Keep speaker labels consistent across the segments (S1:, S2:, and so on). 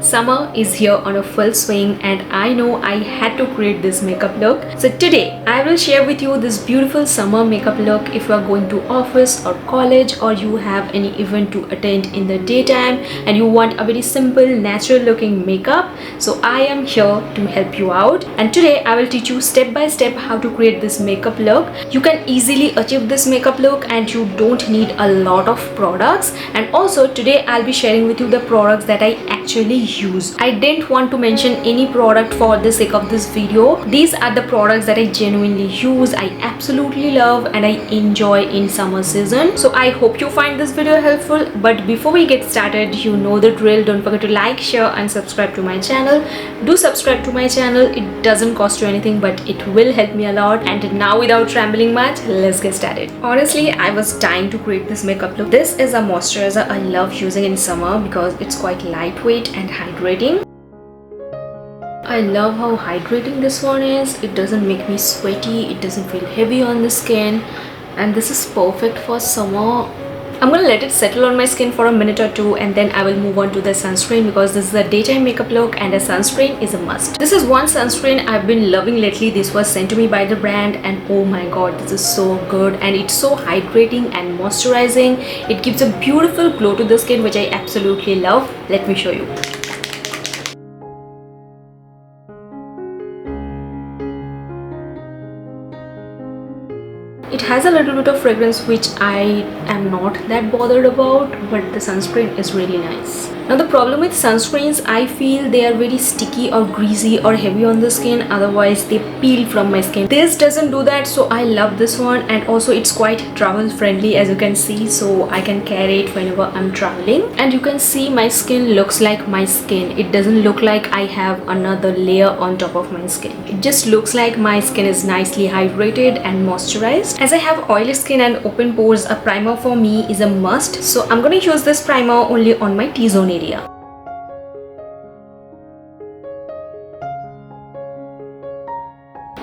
S1: Summer is here on a full swing and I know I had to create this makeup look. So today I will share with you this beautiful summer makeup look if you are going to office or college or you have any event to attend in the daytime and you want a very simple natural looking makeup. So I am here to help you out, and today I will teach you step by step how to create this makeup look. You can easily achieve this makeup look and you don't need a lot of products. And also today I'll be sharing with you the products that I actually use. I didn't want to mention any product for the sake of this video. These are the products that I genuinely use, I absolutely love and I enjoy in summer season. So I hope you find this video helpful, but before we get started, you know the drill. Don't forget to like, share and subscribe to my channel. Do subscribe to my channel. It doesn't cost you anything, but it will help me a lot. And now without rambling much, let's get started. Honestly, I was dying to create this makeup look. This is a moisturizer I love using in summer because it's quite lightweight and hydrating. I love how hydrating this one is. It doesn't make me sweaty, it doesn't feel heavy on the skin, and this is perfect for summer. I'm gonna let it settle on my skin for a minute or two and then I will move on to the sunscreen because this is a daytime makeup look and a sunscreen is a must. This is one sunscreen I've been loving lately. This was sent to me by the brand and oh my god, this is so good and it's so hydrating and moisturizing. It gives a beautiful glow to the skin which I absolutely love. Let me show you. It has a little bit of fragrance which I am not that bothered about, but the sunscreen is really nice. Now the problem with sunscreens, I feel they are very sticky or greasy or heavy on the skin, otherwise they peel from my skin. This doesn't do that, so I love this one, and also it's quite travel friendly as you can see, so I can carry it whenever I'm traveling. And you can see my skin looks like my skin. It doesn't look like I have another layer on top of my skin. It just looks like my skin is nicely hydrated and moisturized. As I have oily skin and open pores, a primer for me is a must, so I'm going to use this primer only on my T-zone area.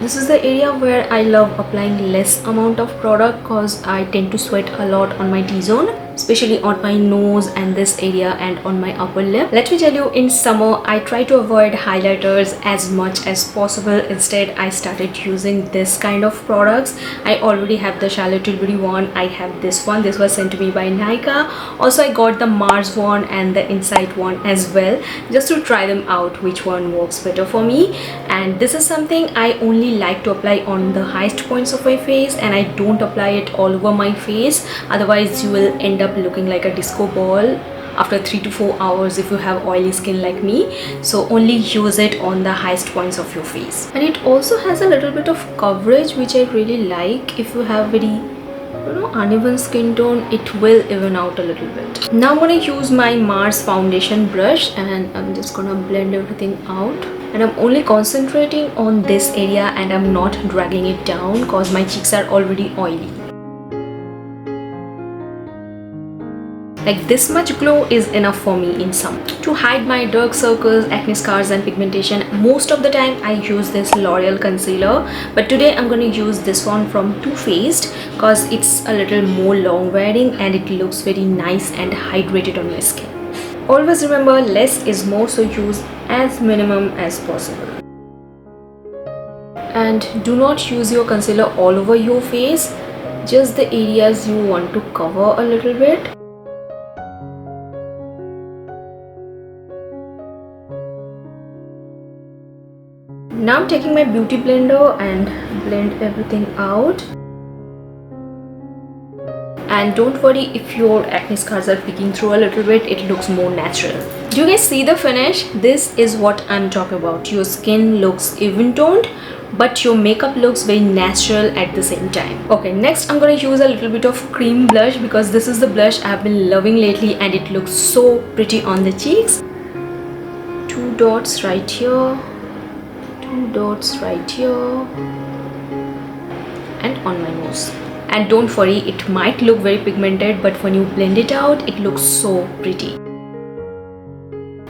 S1: This is the area where I love applying less amount of product because I tend to sweat a lot on my T-zone, especially on my nose and this area and on my upper lip. Let me tell you, in summer I try to avoid highlighters as much as possible. Instead I started using this kind of products. I already have the Charlotte Tilbury one. I have this one. This was sent to me by Nykaa. Also I got the Mars one and the Insight one as well, just to try them out which one works better for me. And this is something I only like to apply on the highest points of my face and I don't apply it all over my face, otherwise you will end up looking like a disco ball after 3 to 4 hours if you have oily skin like me. So only use it on the highest points of your face. And it also has a little bit of coverage which I really like. If you have very uneven skin tone, it will even out a little bit. Now I'm going to use my Mars foundation brush and I'm just gonna blend everything out, and I'm only concentrating on this area and I'm not dragging it down because my cheeks are already oily. Like this much glow is enough for me in summer. To hide my dark circles, acne scars and pigmentation, most of the time I use this L'Oreal concealer, but today I'm going to use this one from Too Faced because it's a little more long wearing and it looks very nice and hydrated on my skin. Always remember, less is more, so use as minimum as possible. And do not use your concealer all over your face, just the areas you want to cover a little bit. Now I'm taking my beauty blender and blend everything out. And don't worry if your acne scars are peeking through a little bit, it looks more natural. Do you guys see the finish? This is what I'm talking about. Your skin looks even toned, but your makeup looks very natural at the same time. Okay, next I'm going to use a little bit of cream blush because this is the blush I've been loving lately and it looks so pretty on the cheeks. 2 dots right here, 2 dots right here, and on my nose. And don't worry, it might look very pigmented, but when you blend it out, it looks so pretty.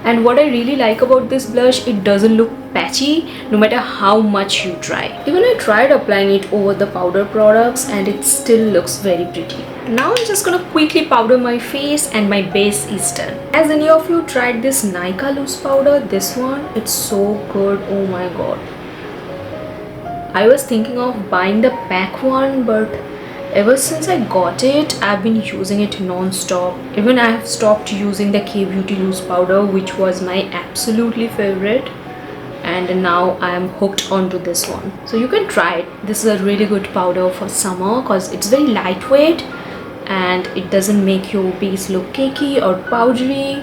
S1: And what I really like about this blush, it doesn't look patchy no matter how much you try. Even I tried applying it over the powder products and it still looks very pretty. Now I'm just gonna quickly powder my face and my base is done. Has any of you tried this Nykaa loose powder? This one, it's so good. Oh my god. I was thinking of buying the pack one, but ever since I got it, I've been using it non-stop. Even I have stopped using the K-Beauty loose powder, which was my absolutely favorite. And now I am hooked onto this one. So you can try it. This is a really good powder for summer because it's very lightweight and it doesn't make your base look cakey or powdery.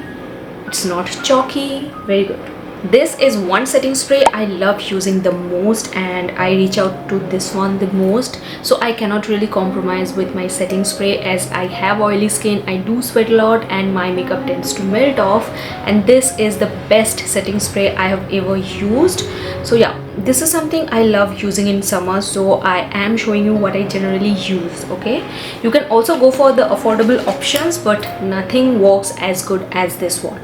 S1: It's not chalky. Very good. This is one setting spray I love using the most, and I reach out to this one the most, so I cannot really compromise with my setting spray as I have oily skin, I do sweat a lot and my makeup tends to melt off, and this is the best setting spray I have ever used. So yeah, this is something I love using in summer, so I am showing you what I generally use. Okay, you can also go for the affordable options, but nothing works as good as this one.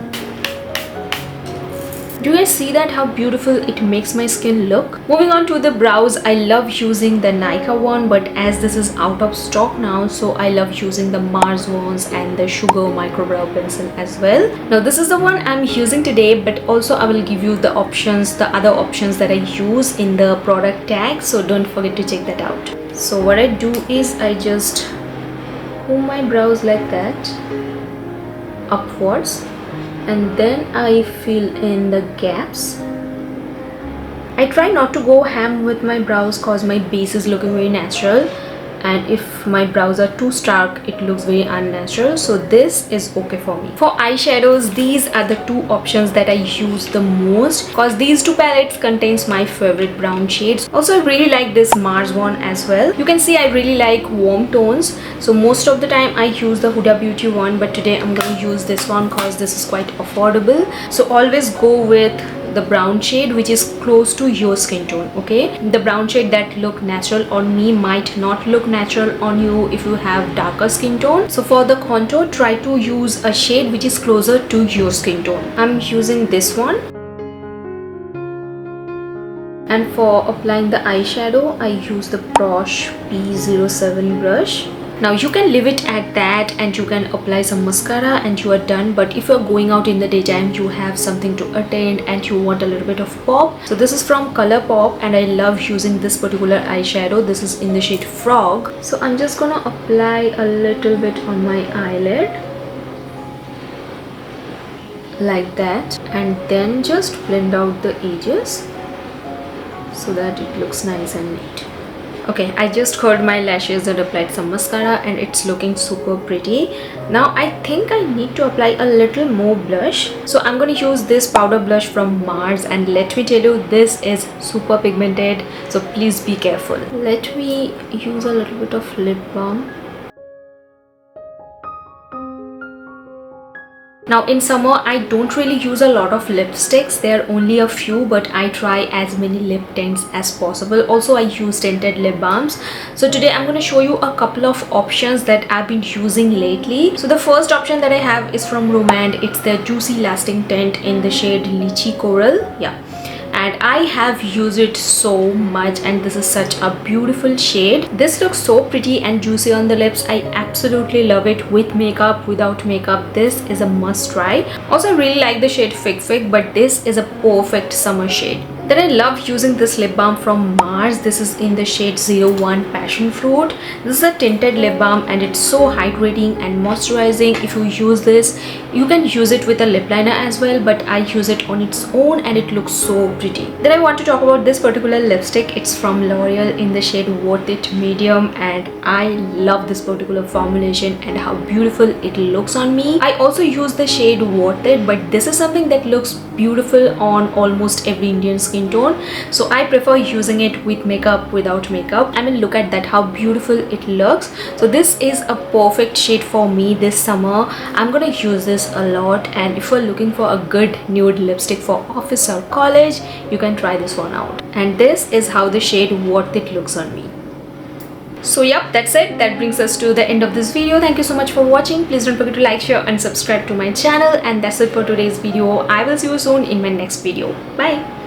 S1: Do you guys see that how beautiful it makes my skin look? Moving on to the brows, I love using the Nykaa one, but as this is out of stock now, so I love using the Mars ones and the Sugar micro brow pencil as well. Now this is the one I'm using today, but also I will give you the options, the other options that I use in the product tag, so don't forget to check that out. So what I do is I just comb my brows like that upwards, and then I fill in the gaps. I try not to go ham with my brows cause my base is looking very natural, and if my brows are too stark it looks very unnatural, so this is okay for me. For eyeshadows, these are the two options that I use the most because these two palettes contains my favorite brown shades. Also I really like this Mars one as well. You can see I really like warm tones, so most of the time I use the Huda Beauty one, but today I'm going to use this one because this is quite affordable. So always go with the brown shade which is close to your skin tone. Okay, the brown shade that look natural on me might not look natural on you if you have darker skin tone. So for the contour, try to use a shade which is closer to your skin tone. I'm using this one. And for applying the eyeshadow, I use the Bosch P07 brush. Now you can leave it at that and you can apply some mascara and you are done, but if you're going out in the daytime, you have something to attend and you want a little bit of pop. So this is from ColourPop and I love using this particular eyeshadow. This is in the shade Frog. So I'm just gonna apply a little bit on my eyelid like that, and then just blend out the edges so that it looks nice and neat. Okay, I just curled my lashes and applied some mascara and it's looking super pretty. Now I think I need to apply a little more blush, so I'm going to use this powder blush from Mars, and let me tell you, this is super pigmented, so please be careful. Let me use a little bit of lip balm. Now in summer I don't really use a lot of lipsticks, there are only a few, but I try as many lip tints as possible. Also I use tinted lip balms. So today I'm going to show you a couple of options that I've been using lately. So the first option that I have is from Romand. It's the Juicy Lasting Tint in the shade Lychee Coral. Yeah, and I have used it so much and this is such a beautiful shade. This looks so pretty and juicy on the lips. I absolutely love it with makeup, without makeup. This is a must try. Also I really like the shade Fig Fig, but this is a perfect summer shade. Then I love using this lip balm from Mars. This is in the shade 01 Passion Fruit. This is a tinted lip balm and it's so hydrating and moisturizing. If you use this, you can use it with a lip liner as well, but I use it on its own and it looks so pretty. Then I want to talk about this particular lipstick. It's from L'Oreal in the shade Worth It Medium, and I love this particular formulation and how beautiful it looks on me. I also use the shade Worth It, but this is something that looks beautiful on almost every Indian skin tone, so I prefer using it with makeup, without makeup. I mean, look at that, how beautiful it looks. So this is a perfect shade for me this summer. I'm gonna use this a lot, and if you're looking for a good nude lipstick for office or college, you can try this one out. And this is how the shade Worth It looks on me. So yep, that's it. That brings us to the end of this video. Thank you so much for watching. Please don't forget to like, share and subscribe to my channel. And that's it for today's video. I will see you soon in my next video. Bye.